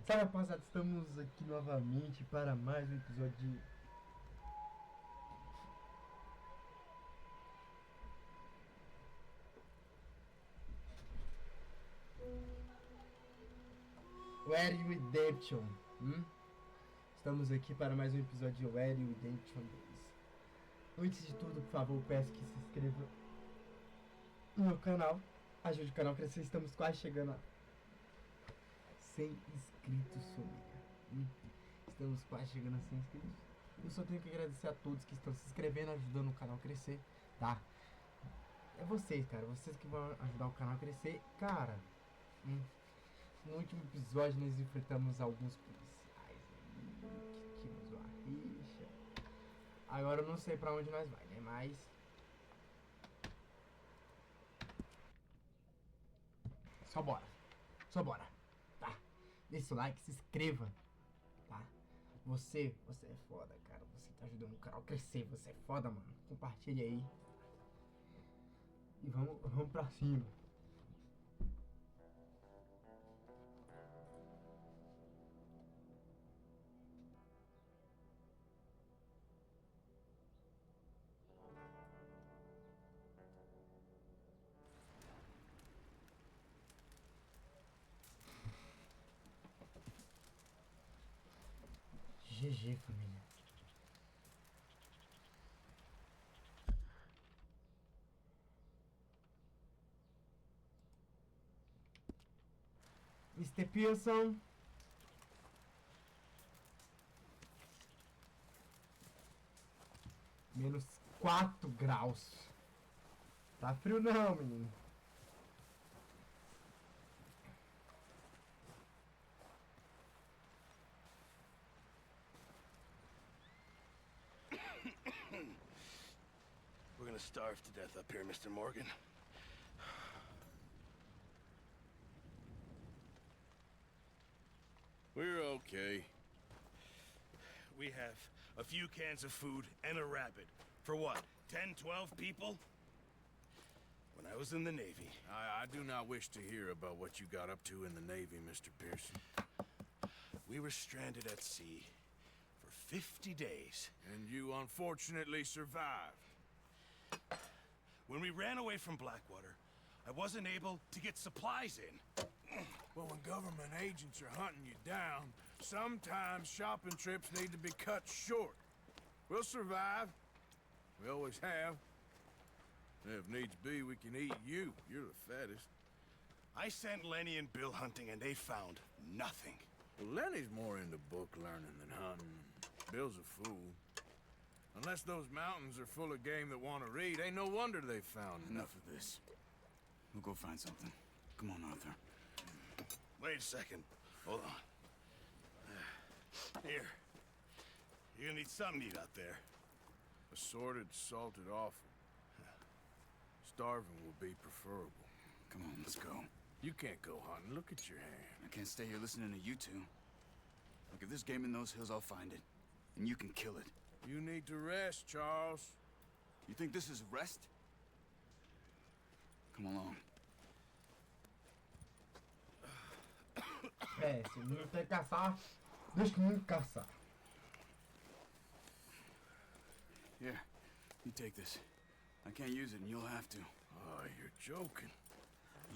Salve, rapaziada, estamos aqui novamente para mais um episódio de... Velho Redemption. Estamos aqui para mais um episódio de Velho Redemption 2. Antes de tudo, por favor, peço que se inscreva no meu canal, ajude o canal a crescer. Estamos quase chegando a 100 inscritos, família. Estamos quase chegando a 100 inscritos. Eu só tenho que agradecer a todos que estão se inscrevendo, ajudando o canal a crescer, tá? É vocês, cara, vocês que vão ajudar o canal a crescer. Cara, no último episódio nós enfrentamos alguns policiais que tínhamos uma rixa. Agora eu não sei pra onde nós vai, né? Mas só bora, tá? Deixa o like, se inscreva, tá? Você é foda, cara. Você tá ajudando o canal a crescer. Você é foda, mano. Compartilha aí. E vamos pra cima. GG, família. Mr. Pearson. Menos 4 graus. Tá frio não, menino. We're gonna starve to death up here, Mr. Morgan. We're okay. We have a few cans of food and a rabbit. For what, 10, 12 people? When I was in the Navy... I do not wish to hear about what you got up to in the Navy, Mr. Pearson. We were stranded at sea for 50 days. And you unfortunately survived. When we ran away from Blackwater, I wasn't able to get supplies in. Well, when government agents are hunting you down, sometimes shopping trips need to be cut short. We'll survive. We always have. And if needs be, we can eat you. You're the fattest. I sent Lenny and Bill hunting, and they found nothing. Well, Lenny's more into book learning than hunting. Bill's a fool. Unless those mountains are full of game that want to read, ain't no wonder they found Enough of this. We'll go find something. Come on, Arthur. Wait a second. Hold on. Here. You're gonna need something to eat out there. Assorted, salted offal. Starving will be preferable. Come on, let's go. You can't go hunting. Look at your hand. I can't stay here listening to you two. Look, if there's game in those hills, I'll find it. And you can kill it. You need to rest, Charles. You think this is rest? Come along. Se o menino tem que caçar, deixa o menino caçar. Here, you take this. I can't use it, and you'll have to. Oh, you're joking.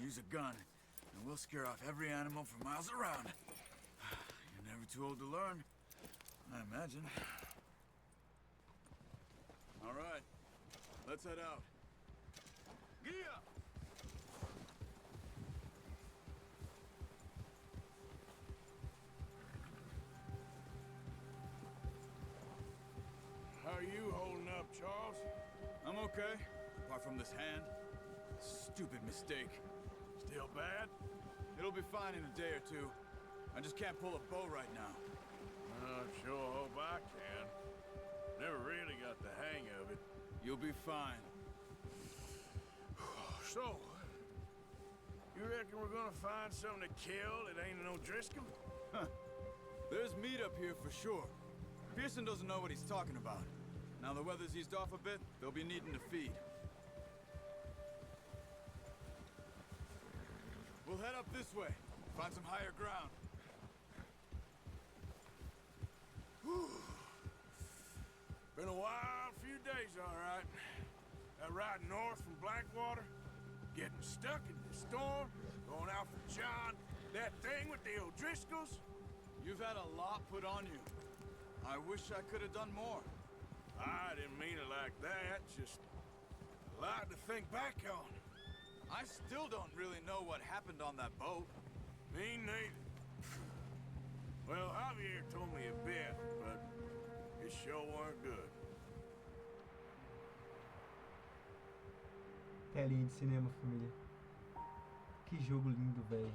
Use a gun, and we'll scare off every animal for miles around. You're never too old to learn, I imagine. All right, let's head out. Gia! How are you holding up, Charles? I'm okay, apart from this hand. Stupid mistake. Still bad? It'll be fine in a day or two. I just can't pull a bow right now. I sure hope I can. Never really got the hang of it. You'll be fine. So, you reckon we're gonna find something to kill that ain't no Driscoll? There's meat up here for sure. Pearson doesn't know what he's talking about. Now the weather's eased off a bit, they'll be needing to feed. We'll head up this way, find some higher ground. riding north from Blackwater, getting stuck in the storm, going out for John, that thing with the O'Driscolls. You've had a lot put on you. I wish I could have done more. I didn't mean it like that, just a lot to think back on. I still don't really know what happened on that boat. Me neither. Well, Javier told me a bit, but it sure weren't good. Telinha de cinema, família. Que jogo lindo, velho.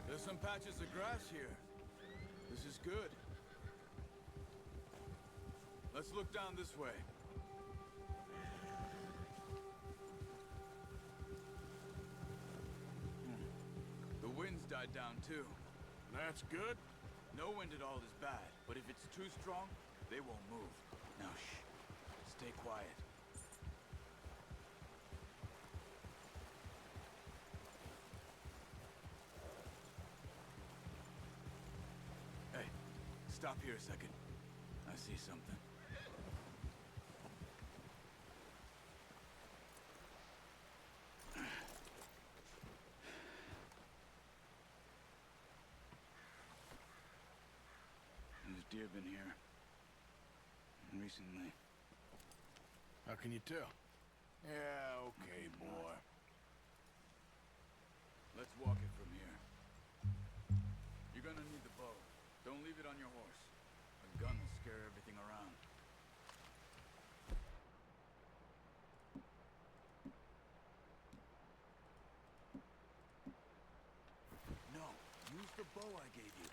There's some patches of grass here. This is good. Let's look down this way. The wind's died down too. That's good. No wind at all is bad, but if it's too strong, they won't move. Now shh. Stay quiet. Hey, stop here a second. I see something. There's deer been here. Recently. How can you tell? Yeah, okay, boy. Let's walk it from here. You're gonna need the bow. Don't leave it on your horse. A gun will scare everything around. No, use the bow I gave you.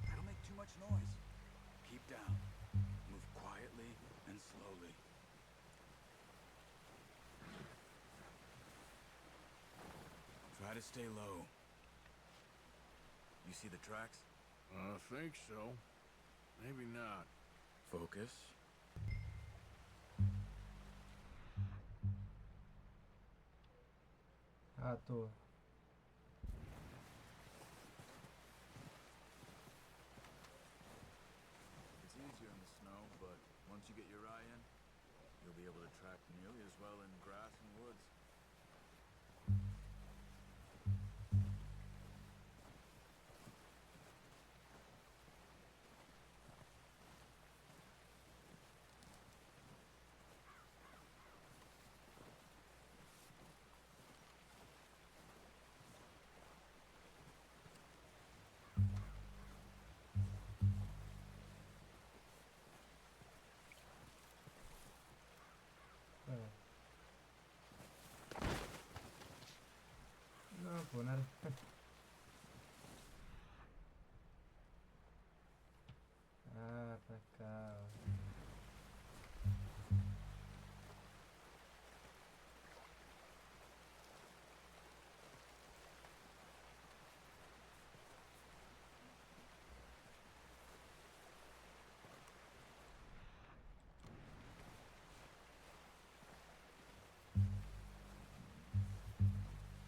That'll make too much noise. Keep down. Move quietly and slowly. Try to stay low. You see the tracks? I think so. Maybe not. Focus. Ah, tô. It's easier in the snow, but once you get your eye in, you'll be able to track nearly as well in grass and woods. É. Não, pô, nada. Ah, pra cá, ó.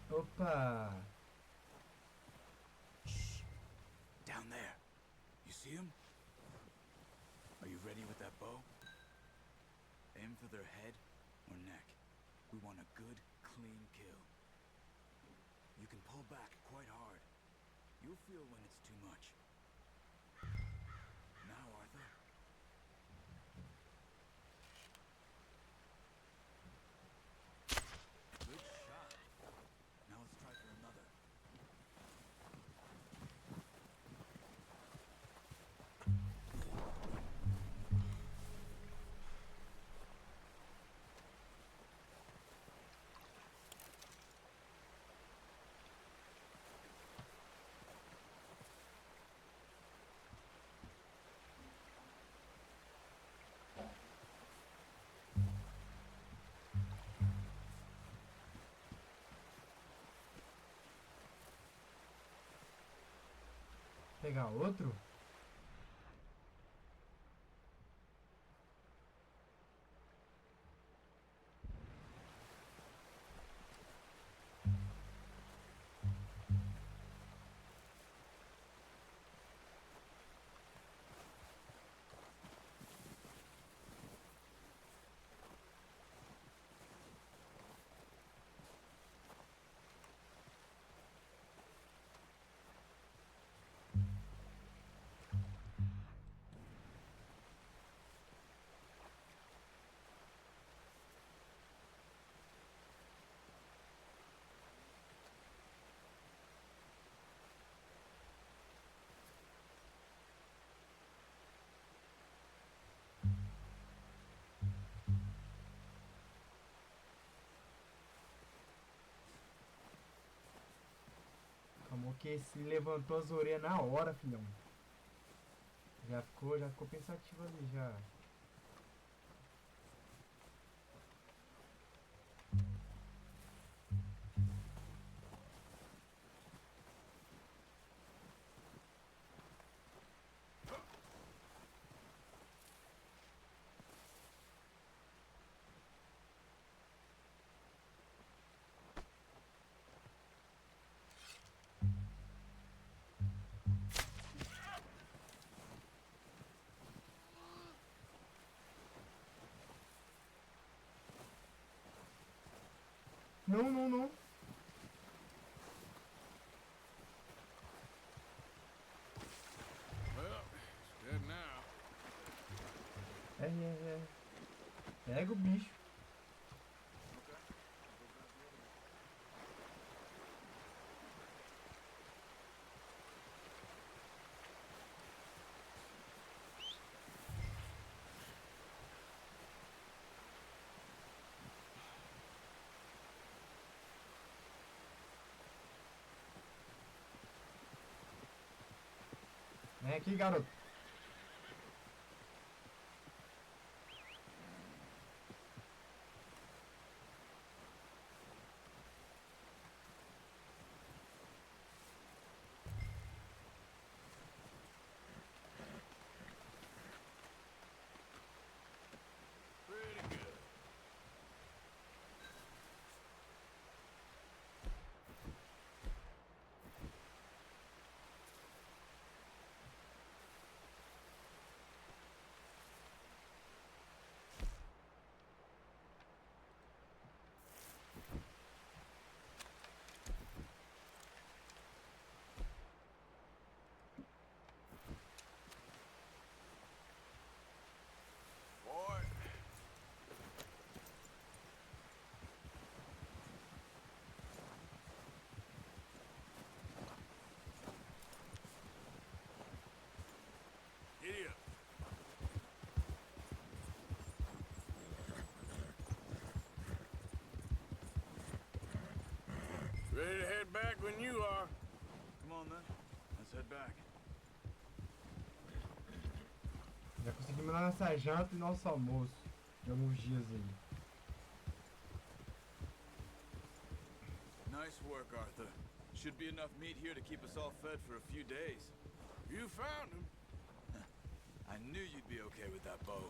Opa! Shh. Down there. You see him? Are you ready with that bow? Aim for their head or neck. We want a good, clean kill. You can pull back quite hard. You'll feel when it's too much. Now, Arthur. Good shot. Now let's try for another. Pegar outro? Calma que se levantou as orelhas na hora, filhão. Já ficou pensativo ali já. Não, não, não. Well, it's dead now. É. Pega o bicho. Vem aqui, garoto. Pretty good. Boy. Giddy up. Ready to head back when you are. Come on then. Let's head back. Já conseguimos lá nessa janta e nosso almoço de alguns dias aí. Nice work, Arthur. Should be enough meat here to keep us all fed for a few days. You found him. I knew you'd be okay with that bow.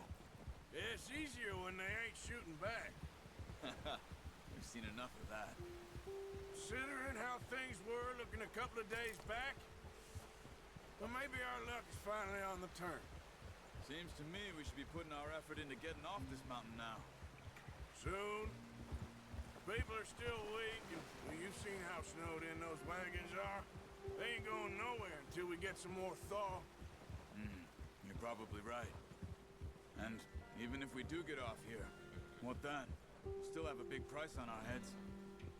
Yeah, it's easier when they ain't shooting back. We've seen enough of that. Considering how things were looking a couple of days back, well, maybe our luck is finally on the turn. Seems to me we should be putting our effort into getting off this mountain now. Soon. People are still weak, and well, you've seen how snowed in those wagons are. They ain't going nowhere until we get some more thaw. You're probably right. And even if we do get off here, what then? We'll still have a big price on our heads.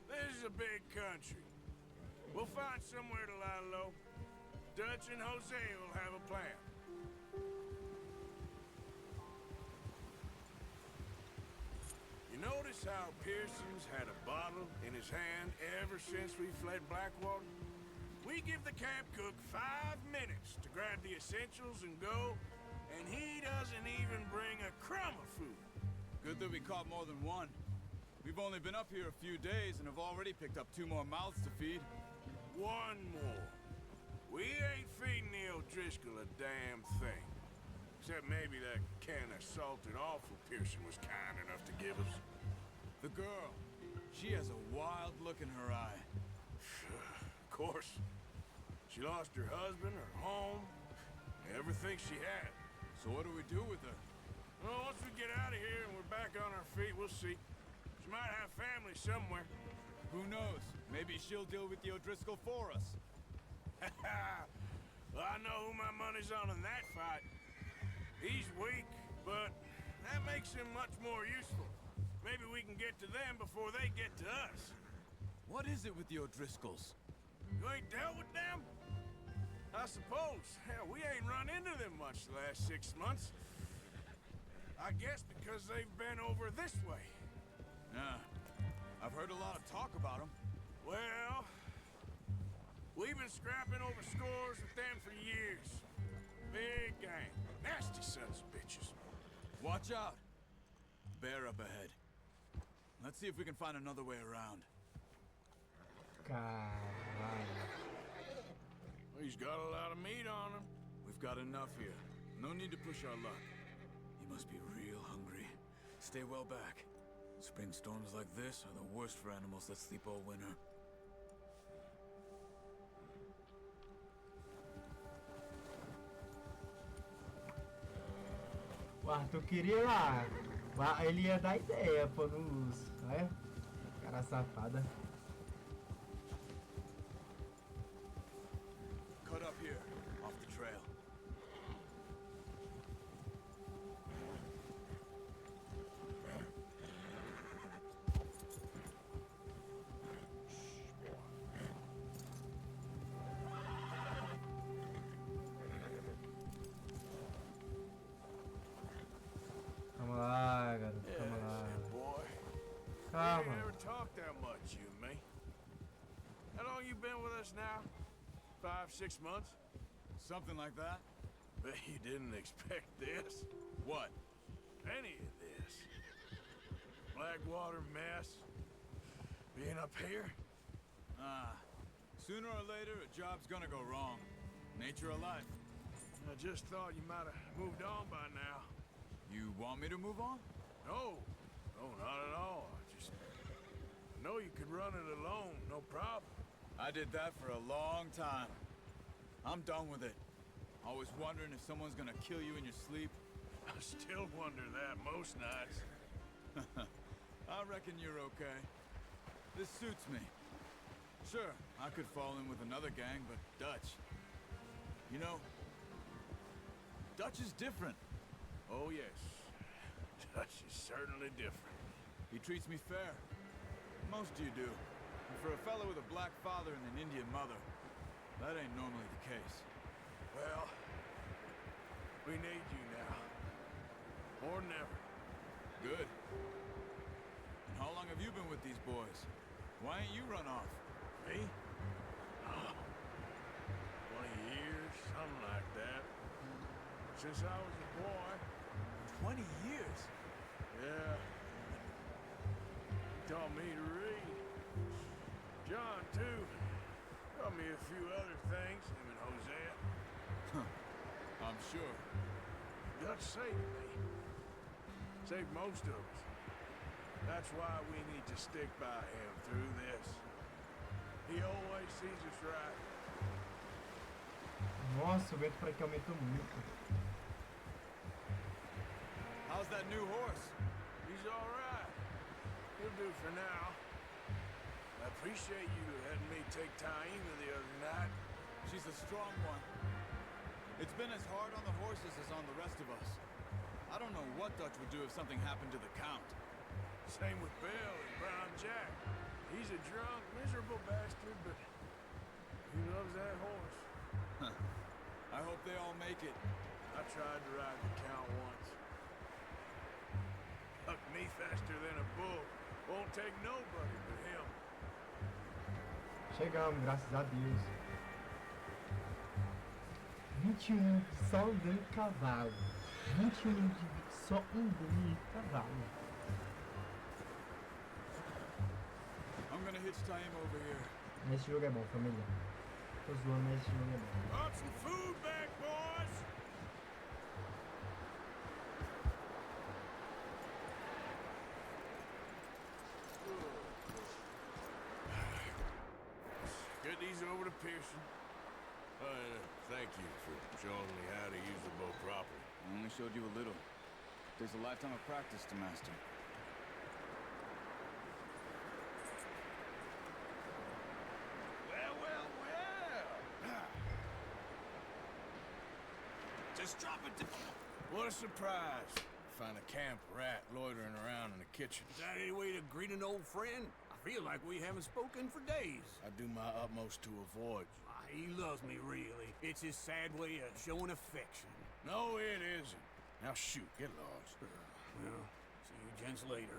This is a big country. We'll find somewhere to lie low. Dutch and Jose will have a plan. You notice how Pearson's had a bottle in his hand ever since we fled Blackwater? We give the camp cook 5 minutes to grab the essentials and go, and he doesn't even bring a crumb of food. Good that we caught more than one. We've only been up here a few days and have already picked up 2 more mouths to feed. 1 more. We ain't feeding the O'Driscoll a damn thing. Except maybe that can of salted offal Pearson was kind enough to give us. The girl. She has a wild look in her eye. Of course. She lost her husband, her home, everything she had. So what do we do with her? Well, once we get out of here and we're back on our feet, we'll see. She might have family somewhere. Who knows? Maybe she'll deal with the O'Driscoll for us. Well, I know who my money's on in that fight. He's weak, but that makes him much more useful. Maybe we can get to them before they get to us. What is it with the O'Driscolls? You ain't dealt with them? I suppose. Hell, we ain't run into them much the last 6 months. I guess because they've been over this way. Yeah. I've heard a lot of talk about them. Well, we've been scrapping over scores with them for years. Big gang. Nasty sons of bitches. Watch out. Bear up ahead. Let's see if we can find another way around. Caralho. He's got a lot of meat on him. We've got enough here. No need to push our luck. You must be real hungry. Stay well back. Spring storms like this are the worst for animals that sleep all winter. O Arthur queria ir lá. Ele ia dar ideia, pô, nos... Olha. Cara safada. Cut up here, off the trail. Calma lá, garoto. Calma lá. Boy. We Calma. ain't never talked that much, you and me. How long you been with us now? 5, 6 months? Something like that? Bet you didn't expect this. What? Any of this. Blackwater mess. Being up here. Sooner or later, a job's gonna go wrong. Nature of life. I just thought you might have moved on by now. You want me to move on? No. No, not at all. I know you could run it alone, no problem. I did that for a long time. I'm done with it. Always wondering if someone's gonna kill you in your sleep. I still wonder that most nights. I reckon you're okay. This suits me. Sure, I could fall in with another gang, but Dutch... You know, Dutch is different. Oh, yes. Dutch is certainly different. He treats me fair. Most of you do. And for a fellow with a black father and an Indian mother, that ain't normally the case. Well, we need you now. More than ever. Good. And how long have you been with these boys? Why ain't you run off? Me? Oh, 20 years, something like that. Since I was a boy. 20 years? Yeah. He taught me to read. John, too. Taught me a few other things, him and Hosea. I'm sure. Dutch saved me. Saved most of us. That's why we need to stick by him through this. He always sees us right. Nossa, o vento por aqui aumentou muito. How's that new horse? He's all right. He'll do for now. I appreciate you letting me take Taima the other night. She's a strong one. It's been as hard on the horses as on the rest of us. I don't know what Dutch would do if something happened to the Count. Same with Bill and Brown Jack. He's a drunk, miserable bastard, but he loves that horse. I hope they all make it. I tried to ride the Count once. Hucked me faster than a bull. Won't take nobody but him. Chegamos, graças a Deus. 21 só andando em cavalo. 21 de só andando em cavalo. I'm gonna hitch Taima over here. Esse jogo é bom, família. Tô zoando, mas esse jogo é bom. Brought some food back, boys! Get these over to Pearson. Thank you for showing me how to use the bow properly. I only showed you a little. There's a lifetime of practice to master. Well. Just drop it down. What a surprise. Find a camp rat loitering around in the kitchen. Is that any way to greet an old friend? I feel like we haven't spoken for days. I do my utmost to avoid you. He loves me, really. It's his sad way of showing affection. No, it isn't. Now shoot, get lost. Well, see you gents later.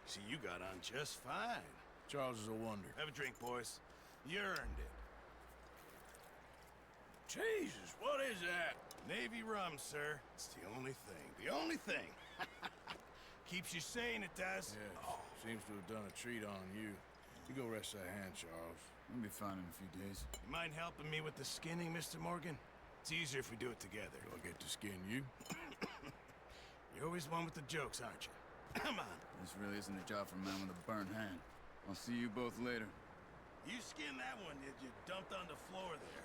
See, you got on just fine. Charles is a wonder. Have a drink, boys. You earned it. Jesus, what is that? Navy rum, sir. It's the only thing. The only thing. Keeps you sane, it does. Yes. Seems to have done a treat on you. You go rest that hand, Charles. We'll be fine in a few days. You mind helping me with the skinning, Mr. Morgan? It's easier if we do it together. Do I get to skin you? You're always one with the jokes, aren't you? Come on. This really isn't a job for a man with a burnt hand. I'll see you both later. You skinned that one that you dumped on the floor there.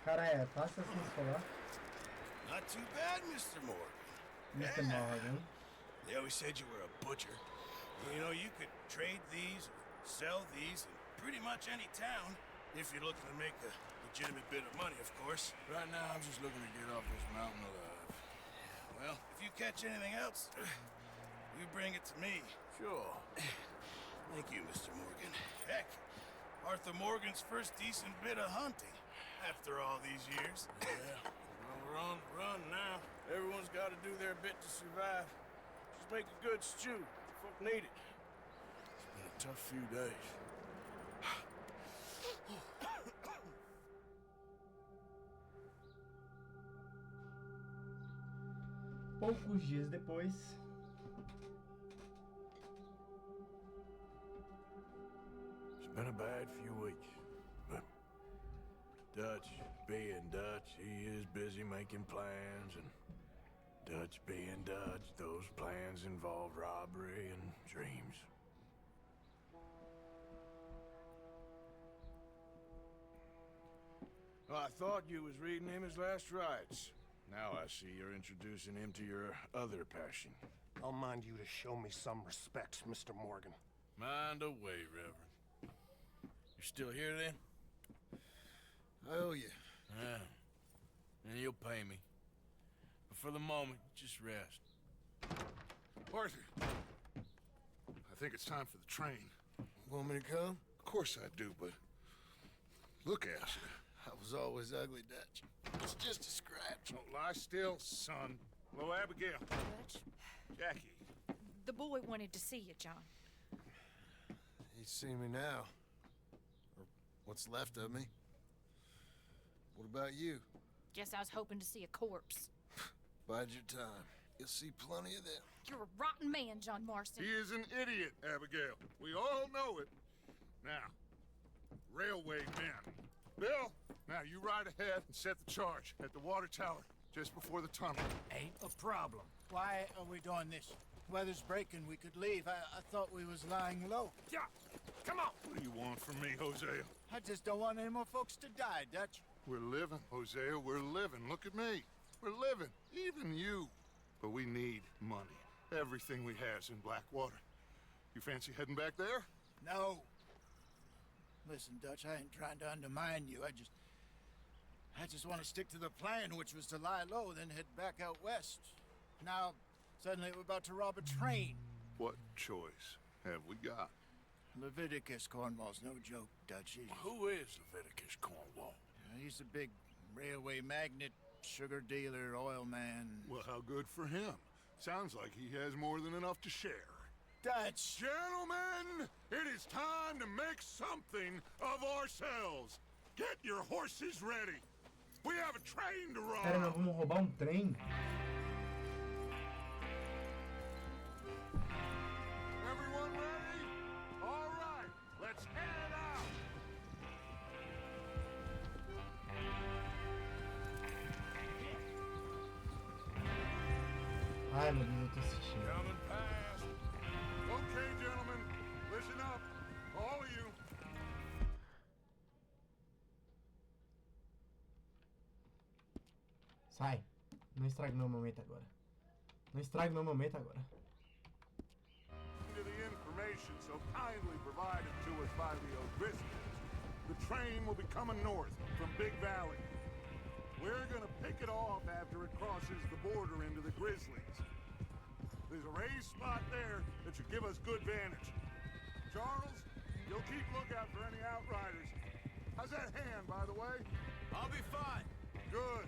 Cara, passa sem falar. Not too bad, Mr. Morgan. Mr. Morgan. They always said you were a butcher. You know, you could trade these, or sell these in pretty much any town, if you're looking to make a legitimate bit of money, of course. Right now, I'm just looking to get off this mountain alive. Well, if you catch anything else, you bring it to me. Sure. Thank you, Mr. Morgan. Heck, Arthur Morgan's first decent bit of hunting after all these years. Yeah. Well, we're on the run now. Everyone's got to do their bit to survive. Just make a good stew. Folk need it. It's been a tough few days. Poucos dias depois, It's been a bad few weeks, but Dutch being Dutch, he is busy making plans, and Dutch being Dutch, those plans involve robbery and dreams. Well, I thought you was reading him his last rites. Now I see you're introducing him to your other passion. I'll mind you to show me some respect, Mr. Morgan. Mind away, Reverend. You still here, then? I owe you. Yeah. And you'll pay me. But for the moment, just rest. Arthur, I think it's time for the train. Want me to come? Of course I do, but look at you. I was always ugly, Dutch. It's just a scratch. Don't lie still, son. Hello, Abigail. Dutch, Jackie. the boy wanted to see you, John. He's seen me now. Or what's left of me. What about you? Guess I was hoping to see a corpse. Bide your time. You'll see plenty of them. You're a rotten man, John Marston. He is an idiot, Abigail. We all know it. Now, railway men. Bill, now you ride ahead and set the charge at the water tower just before the tunnel. Ain't a problem. Why are we doing this? Weather's breaking, we could leave. I thought we was lying low. Yeah, come on. What do you want from me, Hosea? I just don't want any more folks to die, Dutch. We're living, Hosea, we're living. Look at me. We're living, even you. But we need money. Everything we has in Blackwater. You fancy heading back there? No. Listen, Dutch, I ain't trying to undermine you. I just want to stick to the plan, which was to lie low, then head back out west. Now, suddenly we're about to rob a train. What choice have we got? Leviticus Cornwall's no joke, Dutch. Who is Leviticus Cornwall? He's a big railway magnate, sugar dealer, oil man. Well, how good for him. Sounds like he has more than enough to share. Dutch! Gentlemen, it is time to make something of ourselves. Get your horses ready. We have a train to Pera, nós rob. vamos roubar um trem? Everyone ready? All right, let's head out. Ai, meu Deus, eu tô assistindo. Coming past. Okay, gentlemen, listen up. All of you. Sai. Não estrague meu momento agora. Não estrague meu momento agora. To the information so kindly provided to us by the O'Driscolls, the train will be coming north from Big Valley. We're gonna pick it off after it crosses the border into the Grizzlies. There's a raised spot there that should give us good vantage. Charles, you'll keep lookout for any outriders. How's that hand, by the way? I'll be fine. Good.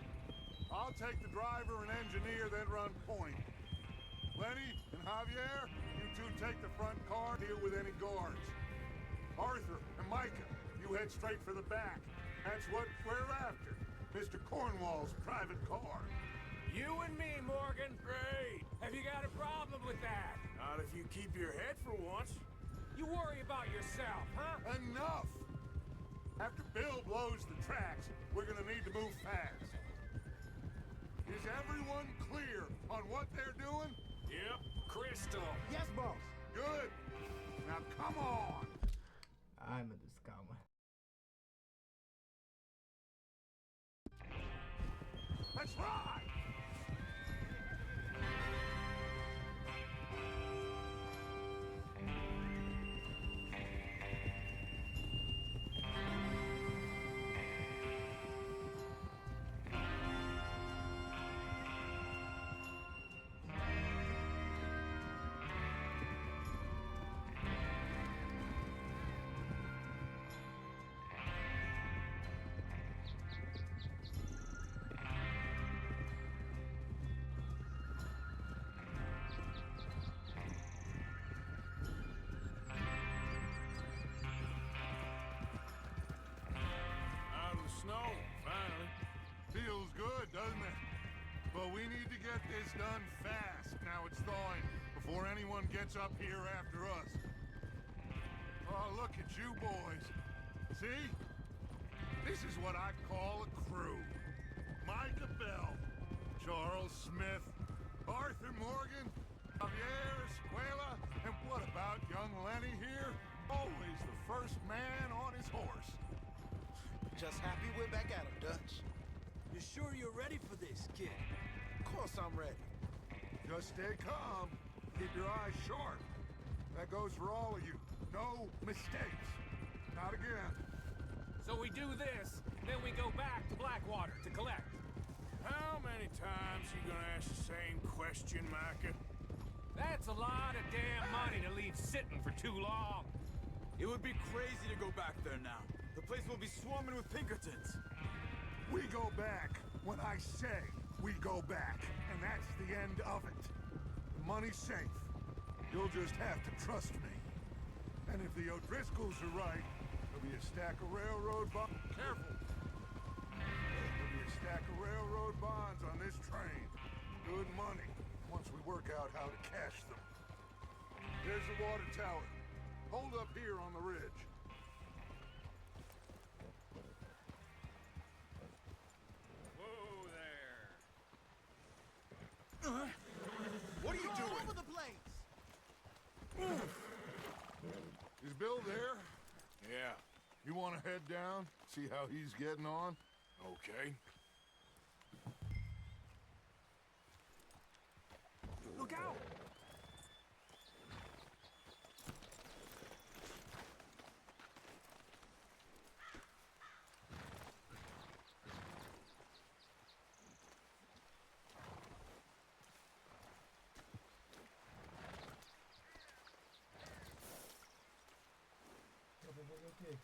I'll take the driver and engineer, then run point. Lenny and Javier, you two take the front car, deal with any guards. Arthur and Micah, you head straight for the back. That's what we're after. Mr. Cornwall's private car. You and me, Morgan. Great. Have you got a problem with that? Not if you keep your head for once. You worry about yourself, huh? Enough! After Bill blows the tracks, we're gonna need to move fast. Is everyone clear on what they're doing? Yep, crystal. Yes, boss! Good. Now come on! Ai, meu Deus, calma. Let's ride! Out of the snow, finally. Feels good, doesn't it? But we need to get this done fast now it's thawing, before anyone gets up here after us. Oh, look at you boys. See? This is what I call a crew. Micah Bell, Charles Smith, Arthur Morgan, Javier Escuela, and what about young Lenny here? Always the first man on his horse. Just happy we're back at him, Dutch. You sure you're ready for this, kid? Of course I'm ready. Just stay calm. Keep your eyes sharp. That goes for all of you. No mistakes. Not again. So we do this, then we go back to Blackwater to collect. How many times you gonna ask the same question, Micah? That's a lot of damn money to leave sitting for too long. It would be crazy to go back there now. The place will be swarming with Pinkertons. We go back when I say we go back. And that's the end of it. The money's safe. You'll just have to trust me. And if the O'Driscolls are right, there'll be a stack of railroad bonds. Careful. There'll be a stack of railroad bonds on this train. Good money, once we work out how to cash them. There's the water tower. Hold up here on the ridge. Whoa there. What are you All doing? over the place! Is Bill there? Yeah, You want to head down? See how he's getting on? okay. Look out! Eu vou fazer o quê?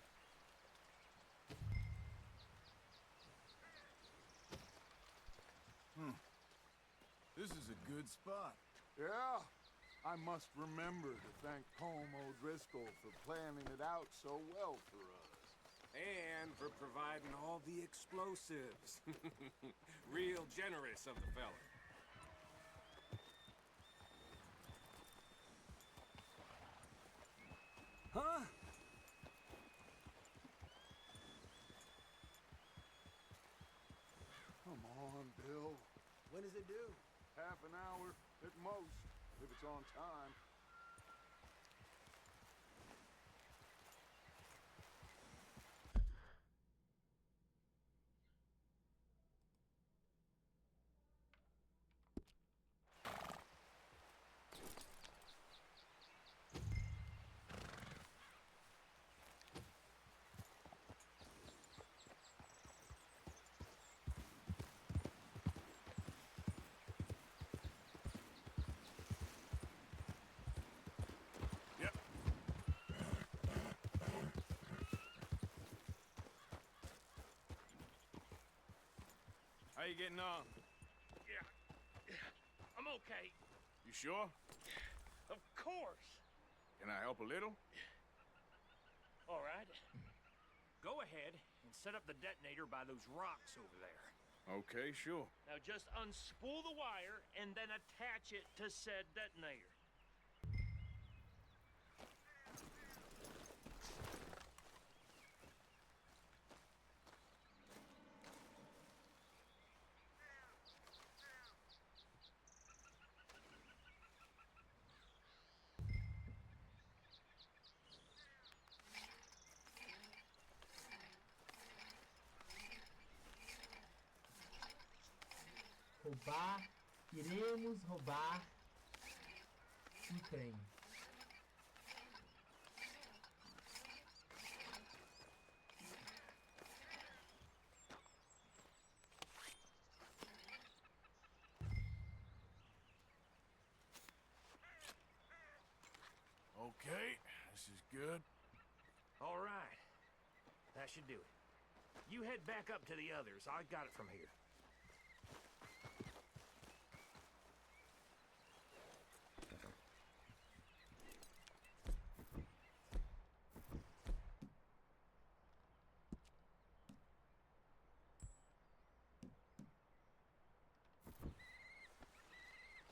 This is a good spot. Yeah, I I must remember to thank Colm O'Driscoll for planning it out so well for us. And for providing all the explosives. Real generous of the fella. Huh? Come on, Bill. When does it do? Half an hour at most, if it's on time. How you getting on? Yeah, I'm okay. You sure? Of course. Can I help a little? All right. Go ahead and set up the detonator by those rocks over there. Okay, sure. Now just unspool the wire and then attach it to said detonator. Roubar. Iremos roubar um trem. Okay, this is good. All right. That should do it. You head back up to the others. I got it from here.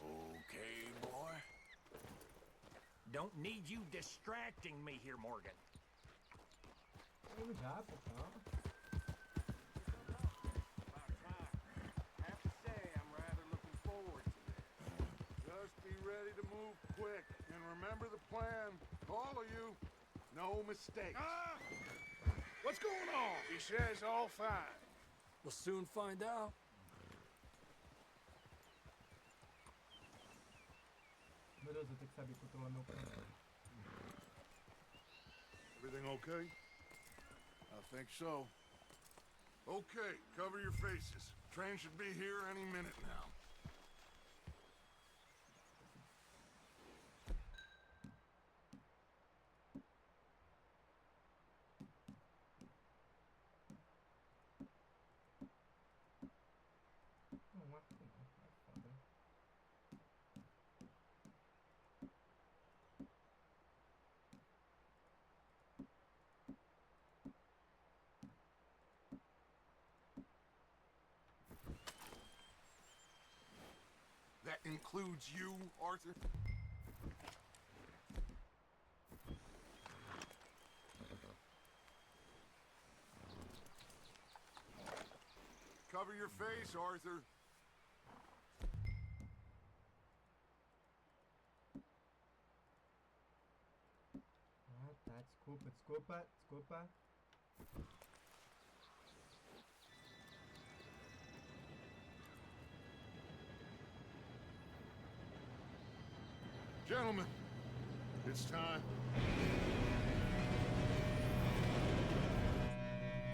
Okay, boy. Don't need you distracting me here, Morgan. Vamos já, pessoal. Have to say, I'm rather looking forward to this. Just be ready to move quick. And remember the plan. All of you. No mistakes. Ah! What's going on? He says all fine. We'll soon find out. Meu Deus, eu tenho que saber controlar meu canal. Everything okay? I think so. Okay, cover your faces. Train should be here any minute now. Não, acho que não. É foda. That includes you, Arthur? Cover your face, Arthur. Ah, tá. Desculpa. Gentlemen, it's time.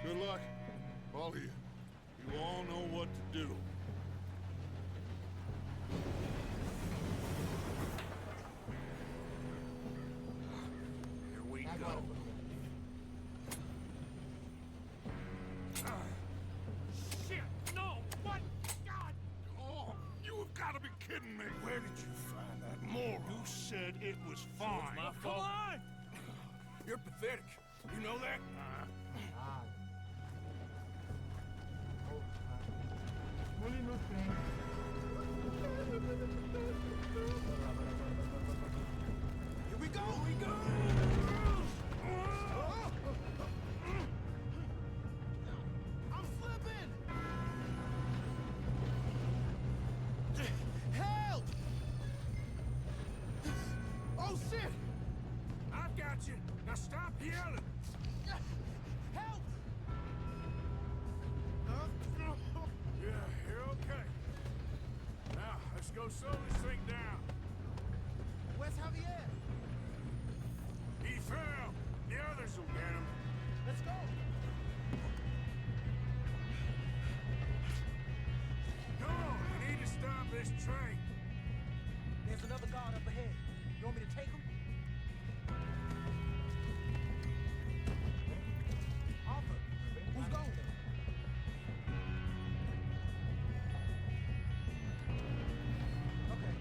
Good luck, all of you. You all know what to do. Here we Agora, go. Shit! No! What? God! Oh, you have got to be kidding me. Where did you find that moron? You said it was fine. my fault. Come on! You're pathetic. You know that? Ah. Oh, cara. Pule no trem. Here we go! We go! I'm slipping! Help! Oh shit! I've got you. Now stop yelling. Help! Yeah, you're okay. Now let's go slow this thing down. Where's Javier? He fell. The others will get him. Let's go. Come on, we need to stop this train. There's another guard up ahead. You want me to take him? Arthur, who's going? Okay,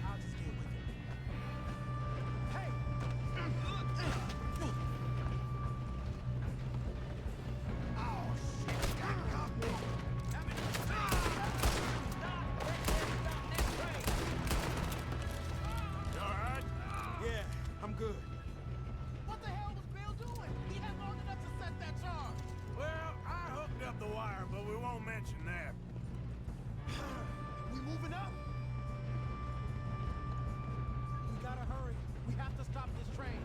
I'll just deal with it. Hey! Oh, shit! Damn it! You all right? Yeah, I'm good. What the hell was Bill doing? He had long enough to set that charge. Well, I hooked up the wire, but we won't mention that. We moving up? We gotta hurry. We have to stop this train.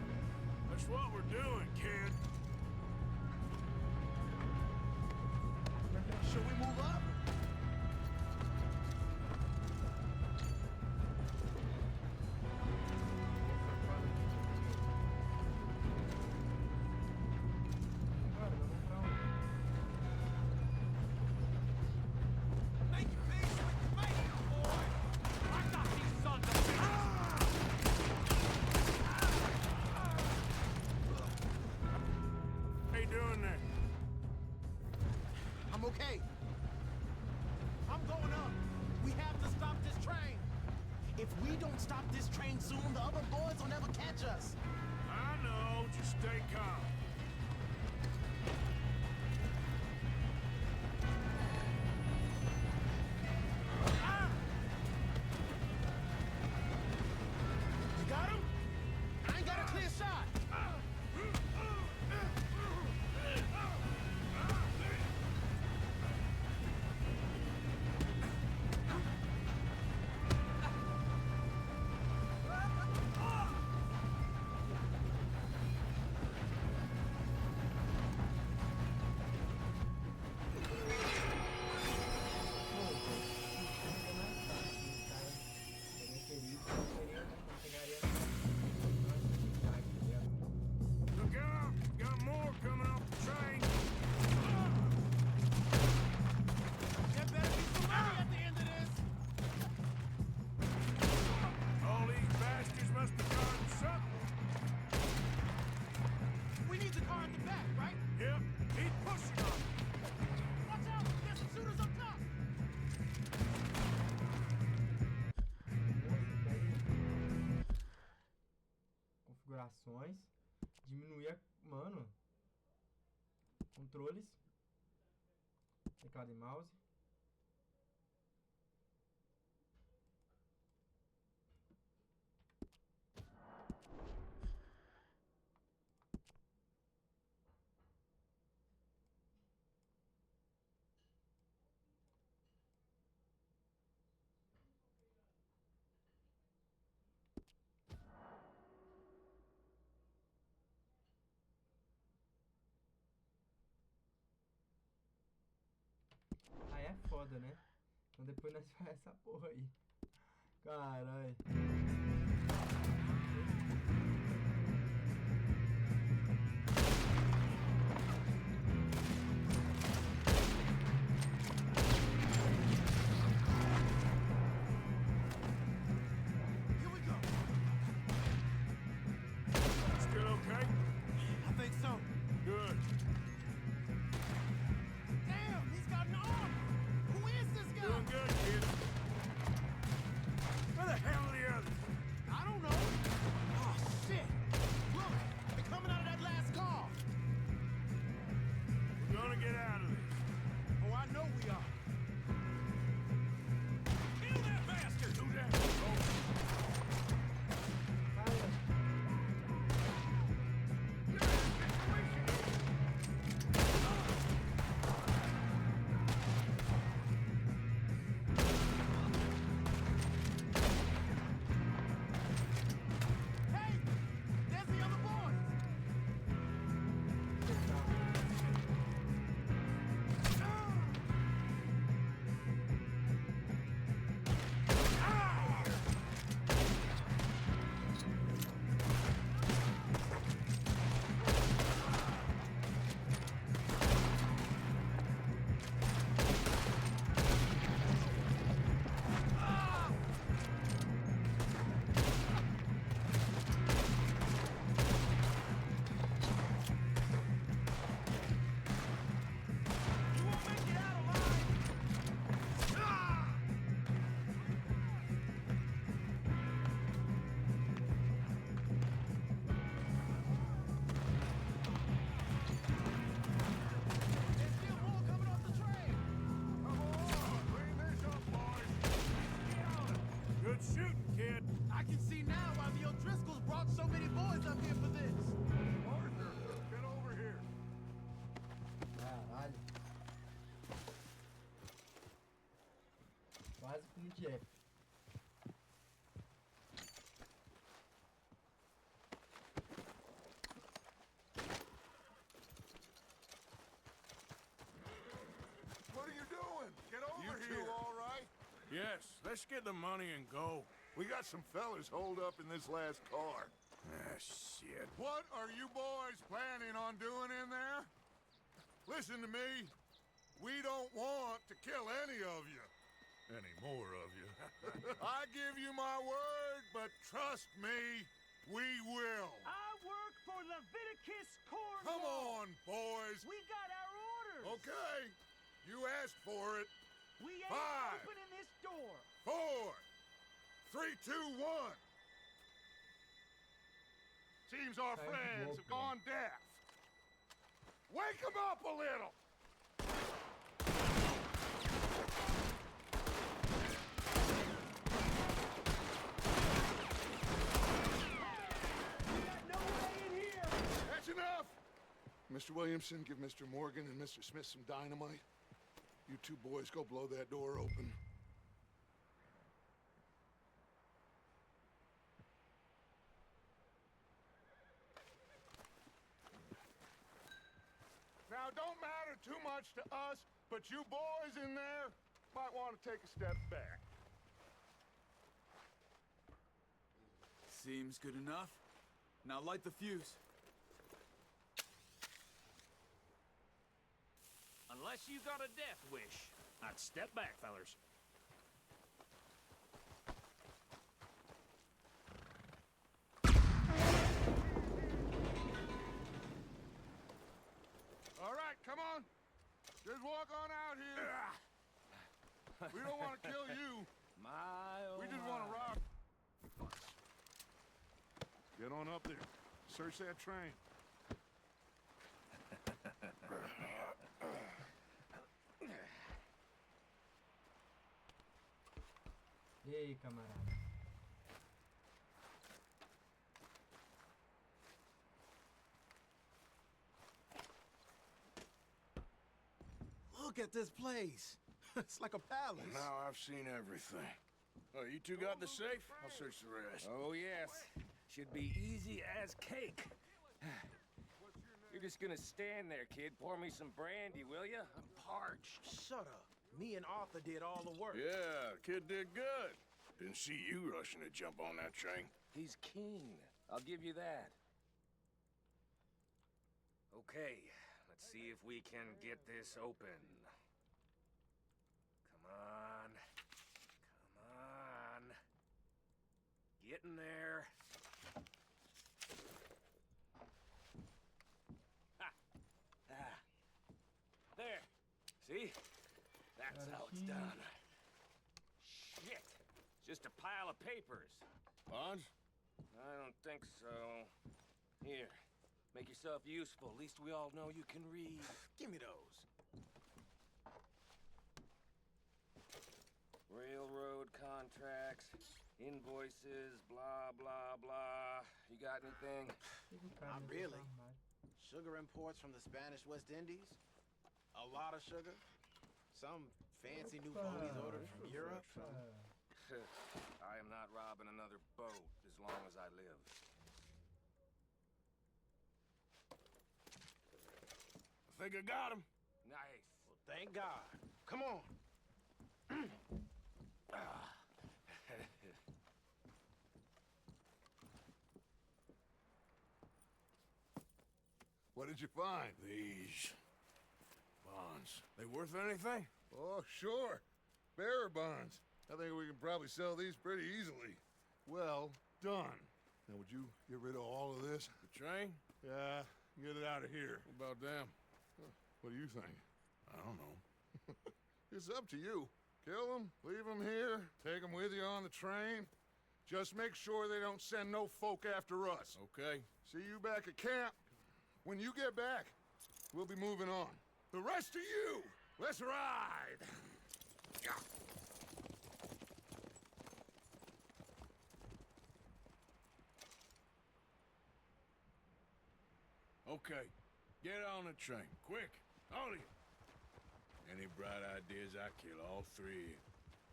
That's what we're doing, kid. Should we move up? Make your peace with the man, boy. I got these sons of How you doing there? I'm okay. I'm going up. We have to stop this train. If we don't stop this train soon, the other boys will never catch us. I know. Just stay calm. You got him? I ain't got a clear shot. Look out! Got more coming off the train. There better be some money at the end of this. All these bastards must be guarding something. We need the car at the back, right? Yep, keep pushing on. Watch out! There's some shooters up top! Configurações. Diminuir a... Mano. Controles. Teclado e mouse. Aí é foda, né? Então depois nós faz essa porra aí. Caralho. Here we go. Still okay? I think so. Good. Damn, he's got an arm. Who is this guy? Doing good, kid. Where the hell are the others? casa como Jeff. What are you doing? Get over You here. two all right? Yes, let's get the money and go. We got some fellas holed up in this last car. Ah, shit. What are you boys planning on doing in there? Listen to me. We don't want to kill any of you. Any more of you. I give you my word, but trust me, we will. I work for Leviticus Corps. Come on, boys. We got our orders. Okay. You asked for it. We ain't 5, opening this door. 4, 3, 2, 1. Seems our Time to friends walk have gone deaf. Wake them up a little. No way in here. That's enough. Mr. Williamson, give Mr. Morgan and Mr. Smith some dynamite. You two boys go blow that door open. Now, it don't matter too much to us, but you boys in there might want to take a step back. Seems good enough. Now light the fuse. Unless you got a death wish, I'd step back, fellers. All right, come on. Just walk on out here. We don't want to kill you. We just want to rob. Get on up there. Search that train. E aí, camarada? Look at this place. It's like a palace. Now I've seen everything. Oh, you two got the safe? I'll search the rest. Oh, yes. Should be easy as cake. You're just gonna stand there, kid. Pour me some brandy, will ya? I'm parched. Shut up. Me and Arthur did all the work. Yeah, the kid did good. Didn't see you rushing to jump on that train. He's keen. I'll give you that. Okay, let's see if we can get this open. Come on. Come on. Get in there. Ha! Ah. There. See? That's how it's done. Shit. Just a pile of papers. Bonds? I don't think so. Here. Make yourself useful. At least we all know you can read. Give me those. Railroad contracts, invoices, blah, blah, blah. You got anything? Not really. Sugar imports from the Spanish West Indies. A lot of sugar. Some fancy new ponies ordered from Europe. I am not robbing another boat as long as I live. I think I got him. Nice. Well, thank God. Come on. What did you find? These bonds. They worth anything? Oh, sure. Bearer bonds. I think we can probably sell these pretty easily. Well done. Now, would you get rid of all of this? The train? Yeah, get it out of here. What about them? What do you think? I don't know. It's up to you. Kill them, leave them here, take them with you on the train. Just make sure they don't send no folk after us. Okay. See you back at camp. When you get back, we'll be moving on. The rest of you, let's ride! Okay. Get on the train. Quick. All of you. Any bright ideas, I kill all three of you.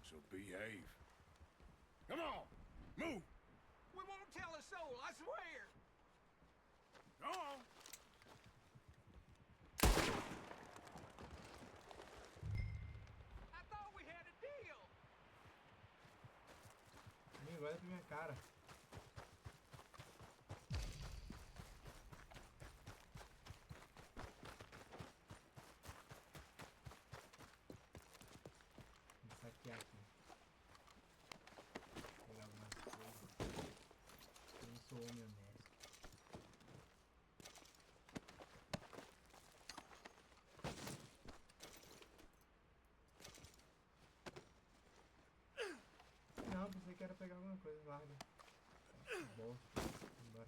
So behave. Come on, move! We won't tell a soul, I swear! Go on! I thought we had a deal! Amigo, olha pra minha cara. Vou saquear aqui. Pegar algumas coisas. Eu não sou homem honesto. Não, pensei que era pegar alguma coisa, larga. Bosta. Embora.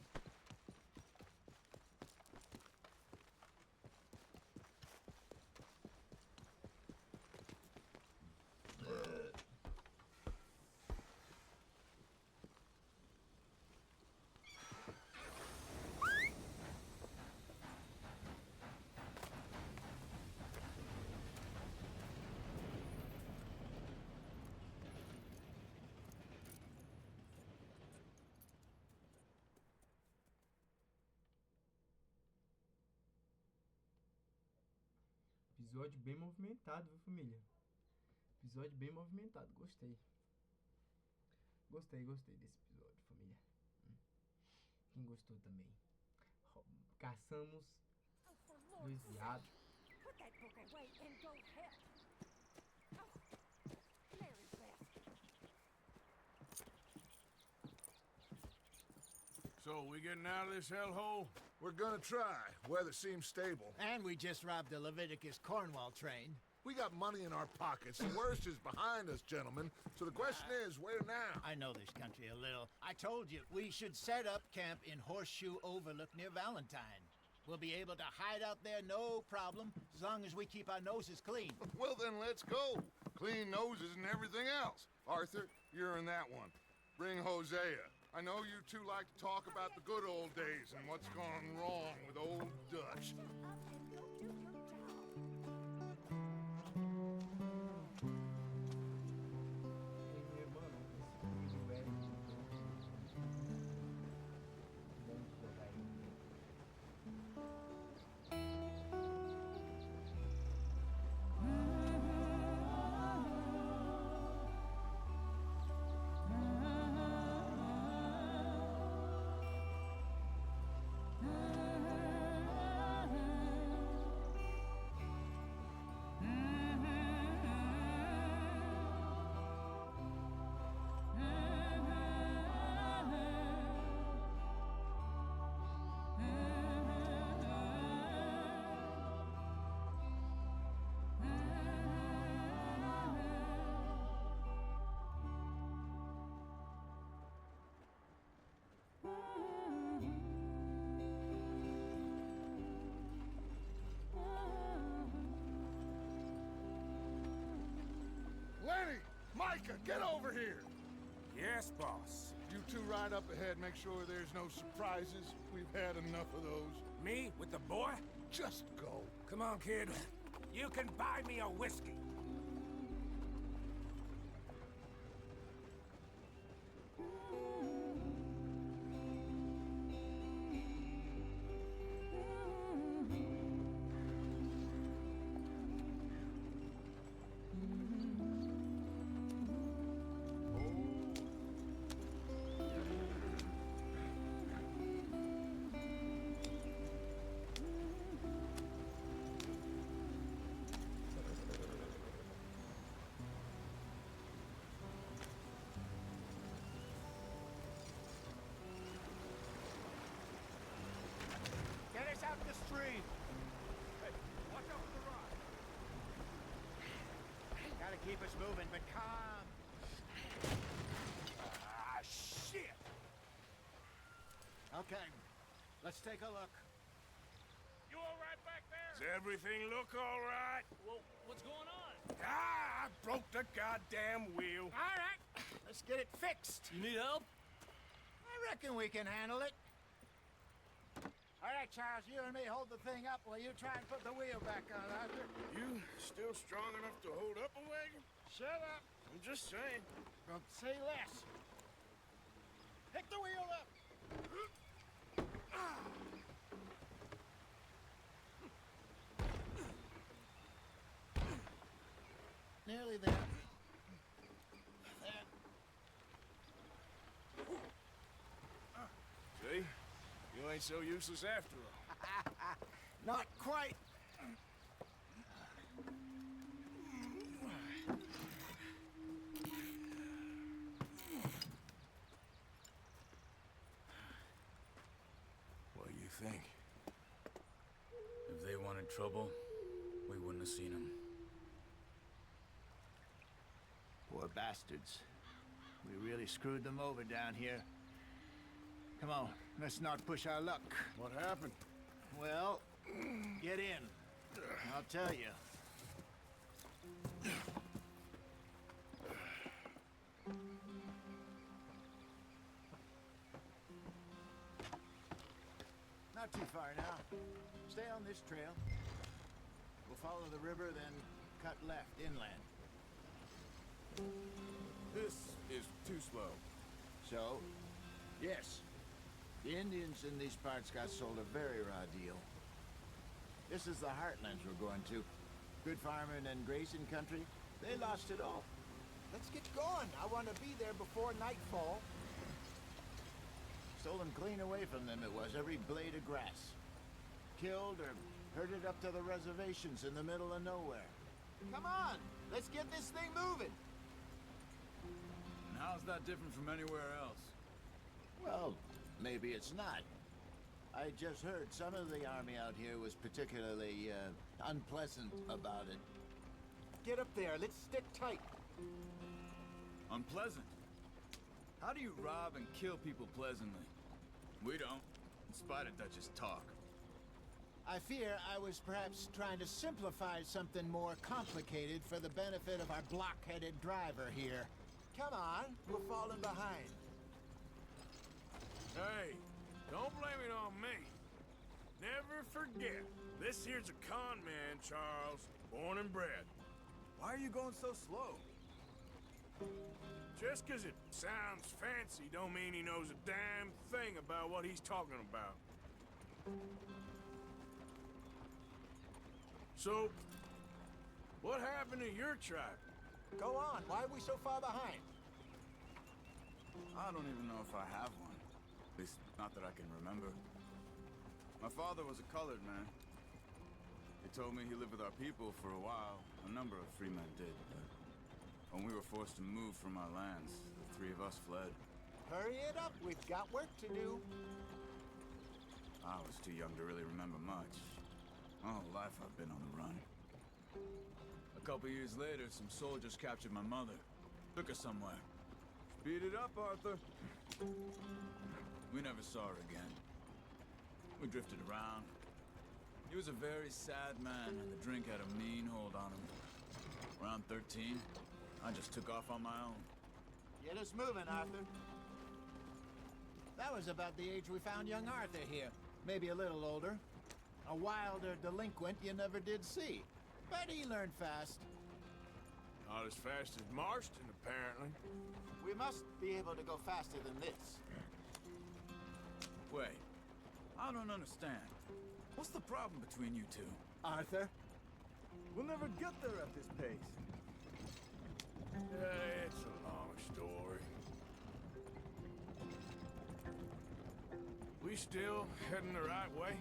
Episódio bem movimentado, viu, família? Episódio bem movimentado, gostei. Gostei desse episódio, família. Quem gostou também? Caçamos dois viados. Put that book away and go help. Oh, Mary's best. So, we getting out of this hellhole? We're gonna try. Weather seems stable. And we just robbed the Leviticus Cornwall train. We got money in our pockets. The worst is behind us, gentlemen. So the question is, where now? I know this country a little. I told you, we should set up camp in Horseshoe Overlook near Valentine. We'll be able to hide out there no problem, as long as we keep our noses clean. Well, then let's go. Clean noses and everything else. Arthur, you're in that one. Bring Hosea. I know you two like to talk about the good old days and what's gone wrong with old Dutch. Lenny! Micah, get over here! Yes, boss. You two ride up ahead, make sure there's no surprises. We've had enough of those. Me with the boy? Just go. Come on, kid. You can buy me a whiskey. Get us out the street. Hey, watch out for the rock. Gotta keep us moving, but calm. Ah, shit! Okay, let's take a look. You all right back there? Does everything look all right? Well, what's going on? Ah, I broke the goddamn wheel. All right, let's get it fixed. You need help? I reckon we can handle it. All right, Charles, you and me hold the thing up while you try and put the wheel back on, Arthur. You still strong enough to hold up a wagon? Shut up. I'm just saying. Well, say less. Pick the wheel up. Nearly there. There. See? You ain't so useless after all. Not quite. What do you think? If they wanted trouble, we wouldn't have seen them. Poor bastards. We really screwed them over down here. Come on, let's not push our luck. What happened? Well, get in. I'll tell you. Not too far now. Stay on this trail. We'll follow the river, then cut left inland. This is too slow. So, yes, the Indians in these parts got sold a very raw deal. This is the heartlands we're going to. Good farming and grazing country. They lost it all. Let's get going. I want to be there before nightfall. Stolen clean away from them it was, every blade of grass. Killed or herded up to the reservations in the middle of nowhere. Come on, let's get this thing moving. And how's that different from anywhere else? Well, maybe it's not. I just heard some of the army out here was particularly, unpleasant about it. Get up there, let's stick tight. Unpleasant? How do you rob and kill people pleasantly? We don't, in spite of Dutch's talk. I fear I was perhaps trying to simplify something more complicated for the benefit of our block-headed driver here. Come on, we're falling behind. Hey, don't blame it on me. Never forget, this here's a con man, Charles. Born and bred. Why are you going so slow? Just 'cause it sounds fancy don't mean he knows a damn thing about what he's talking about. So, what happened to your tribe? Go on, why are we so far behind? I don't even know if I have one. At least, not that I can remember. My father was a colored man. He told me he lived with our people for a while. A number of free men did, but when we were forced to move from our lands, the three of us fled. Hurry it up, we've got work to do. I was too young to really remember much. My whole life I've been on the run. A couple years later, some soldiers captured my mother. Took her somewhere. Speed it up, Arthur. We never saw her again. We drifted around. He was a very sad man, and the drink had a mean hold on him. Around 13, I just took off on my own. Get us moving, Arthur. That was about the age we found young Arthur here. Maybe a little older. A wilder delinquent you never did see. But he learned fast. Not as fast as Marston, apparently. We must be able to go faster than this. Wait, I don't understand. What's the problem between you two? Arthur? We'll never get there at this pace. It's a long story. We still heading the right way?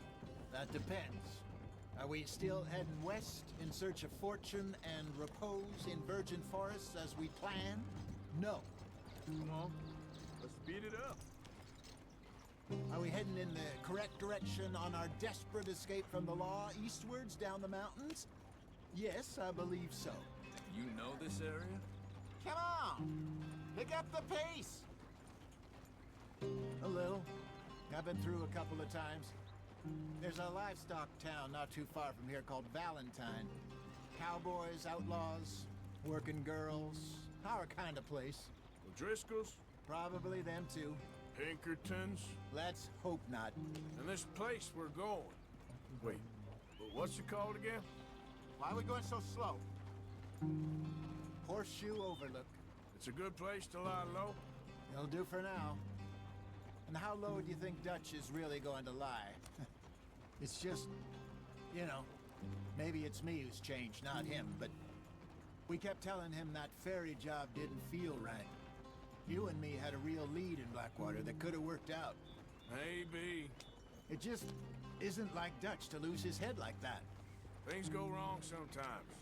That depends. Are we still heading west in search of fortune and repose in virgin forests as we planned? No. Come on, let's speed it up. Are we heading in the correct direction on our desperate escape from the law eastwards down the mountains? Yes, I believe so. You know this area? Come on! Pick up the pace! A little. I've been through a couple of times. There's a livestock town not too far from here called Valentine. Cowboys, outlaws, working girls, our kind of place. O'Driscoll's? Probably them too. Pinkertons? Let's hope not. And this place we're going. Wait, but what's it called again? Why are we going so slow? Horseshoe Overlook. It's a good place to lie low. It'll do for now. And how low do you think Dutch is really going to lie? It's just, you know, maybe it's me who's changed, not him, but we kept telling him that ferry job didn't feel right. You and me had a real lead in Blackwater that could have worked out. Maybe. It just isn't like Dutch to lose his head like that. Things go wrong sometimes.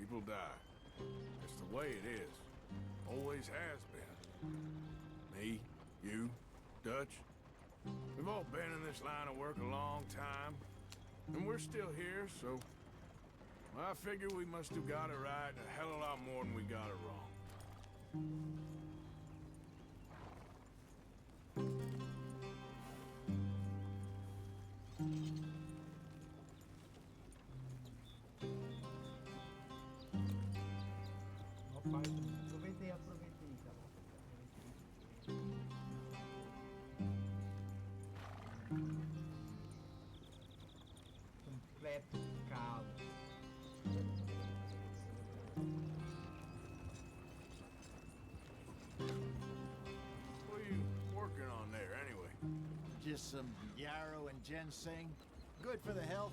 People die. It's the way it is. Always has been. Me, you, Dutch. We've all been in this line of work a long time. And we're still here, so... I figure we must have got it right a hell of a lot more than we got it wrong. Rapaz, aproveitei, tá bom? Completo caos. What are you working on there, anyway? Just some yarrow and ginseng. Good for the health.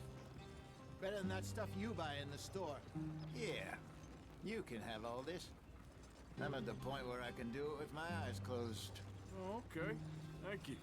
Better than that stuff you buy in the store. Yeah, you can have all this. I'm at the point where I can do it with my eyes closed. Oh, okay. Thank you.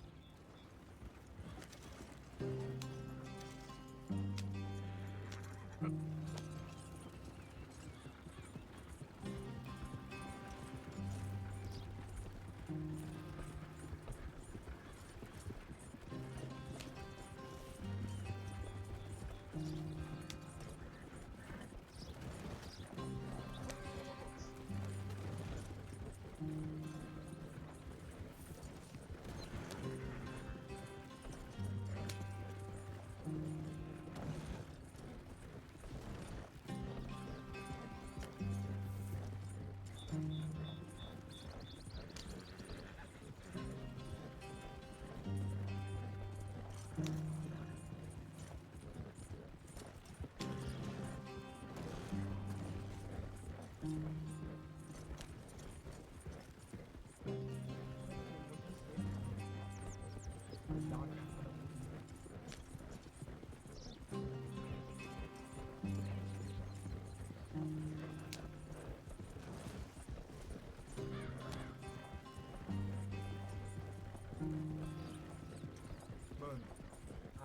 Mano,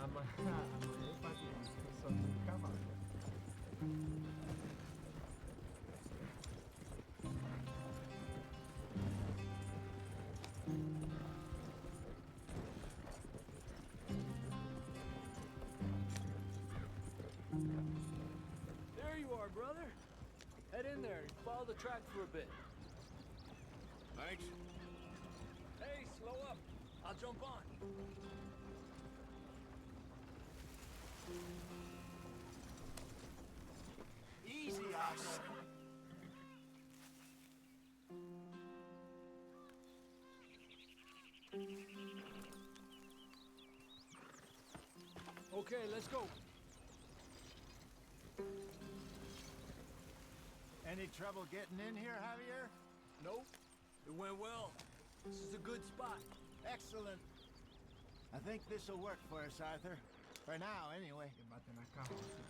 amanhã eu faço isso, eu só preciso cavalo. There you are, brother. Head in there and follow the track for a bit. Thanks. Hey, slow up. I'll jump on. Easy, Ox. Okay, let's go. Any trouble getting in here, Javier? Nope. It went well. This is a good spot. Excellent. I think this'll work for us, Arthur. For now, anyway. Eu bater na carroça.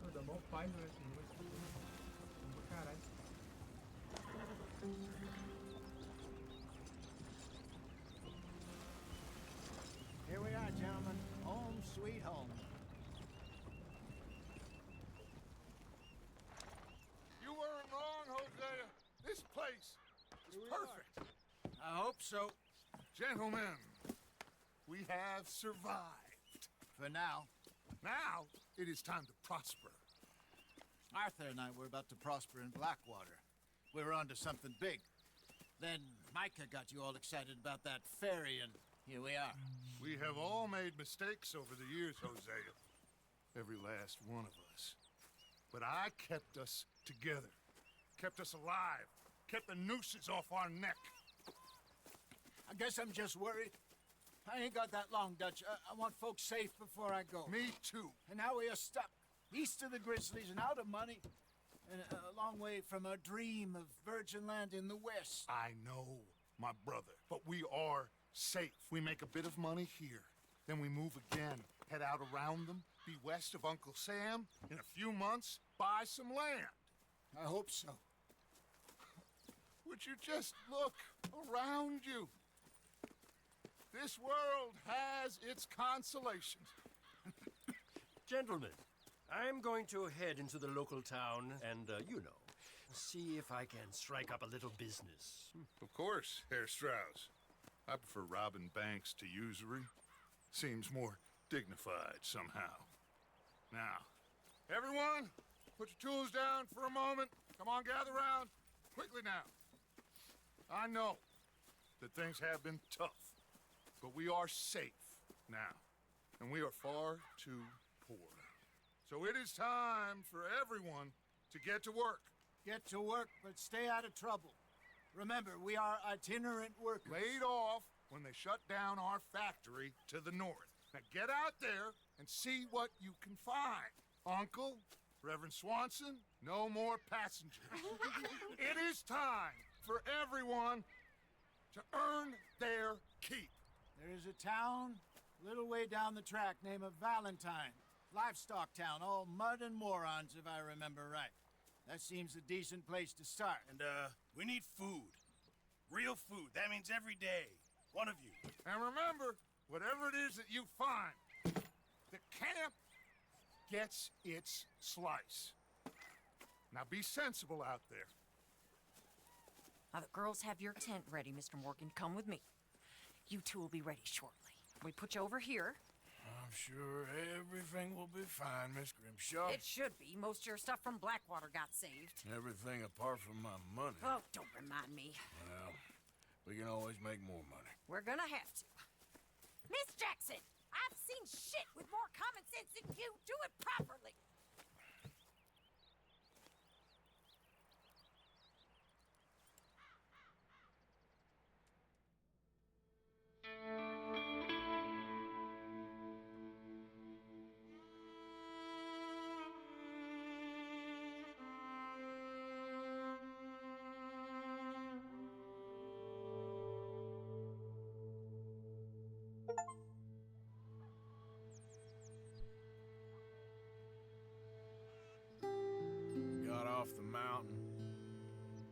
Pô, dá mó paz, né? Bom pra caralho. Here we are, gentlemen. Home sweet home. You weren't wrong, Hosea. This place is perfect. I hope so. Gentlemen, we have survived. For now. Now, it is time to prosper. Arthur and I were about to prosper in Blackwater. We were onto something big. Then Micah got you all excited about that ferry, and here we are. We have all made mistakes over the years, Hosea. Every last one of us. But I kept us together. Kept us alive. kept the nooses off our neck. I guess I'm just worried. I ain't got that long, Dutch. I want folks safe before I go. Me too. And now we are stuck, east of the Grizzlies and out of money, and a long way from our dream of virgin land in the west. I know, my brother, but we are safe. We make a bit of money here, then we move again, head out around them, be west of Uncle Sam. In a few months, buy some land. I hope so. Would you just look around you? This world has its consolations. Gentlemen, I'm going to head into the local town and, see if I can strike up a little business. Of course, Herr Strauss. I prefer robbing banks to usury. Seems more dignified somehow. Now, everyone, put your tools down for a moment. Come on, gather round. Quickly now. I know that things have been tough, but we are safe now, and we are far too poor. So it is time for everyone to get to work. Get to work, but stay out of trouble. Remember, we are itinerant workers. Laid off when they shut down our factory to the north. Now get out there and see what you can find. Uncle, Reverend Swanson, no more passengers. It is time for everyone to earn their keep. There is a town a little way down the track named Valentine. Livestock town, all mud and morons, if I remember right. That seems a decent place to start. And, we need food. Real food. That means every day. One of you. And remember, whatever it is that you find, the camp gets its slice. Now be sensible out there. Now the girls have your tent ready, Mr. Morgan. Come with me. You two will be ready shortly. We put you over here. I'm sure everything will be fine, Miss Grimshaw. It should be. Most of your stuff from Blackwater got saved. Everything apart from my money. Oh, don't remind me. Well, we can always make more money. We're gonna have to. Miss Jackson, I've seen shit with more common sense than you. Do it properly. Got off the mountain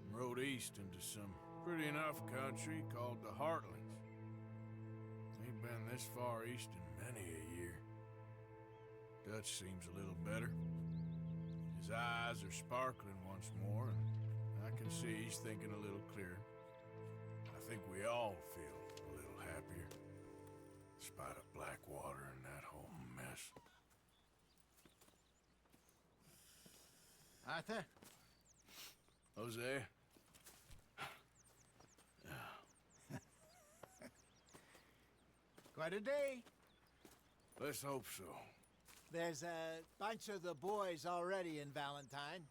and rode east into some pretty enough country called the Heartlands. Ain't been this far east in many a year. Dutch seems a little better. His eyes are sparkling once more, and I can see he's thinking a little clearer. I think we all feel a little happier, despite of Blackwater and that whole mess. Arthur? Jose? Quite a day. Let's hope so. There's a bunch of the boys already in Valentine.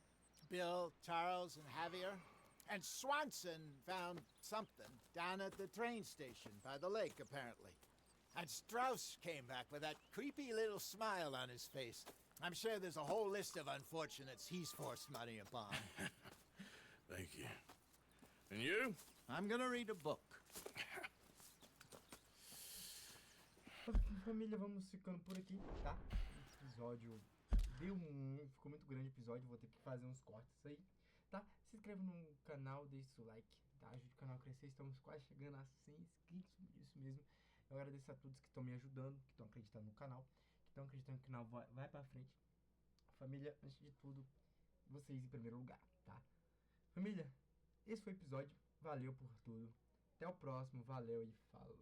Bill, Charles, and Javier. And Swanson found something down at the train station by the lake, apparently. And Strauss came back with that creepy little smile on his face. I'm sure there's a whole list of unfortunates he's forced money upon. Thank you. And you? I'm gonna read a book. Família, vamos ficando por aqui, tá? Esse episódio ficou muito grande o episódio, vou ter que fazer uns cortes aí, tá? Se inscreva no canal, deixe o like, tá? Ajude o canal a crescer, estamos quase chegando a 100 inscritos, isso mesmo. Eu agradeço a todos que estão me ajudando, que estão acreditando no canal, que estão acreditando que o canal vai pra frente. Família, antes de tudo, vocês em primeiro lugar, tá? Família, esse foi o episódio, valeu por tudo. Até o próximo, valeu e falou.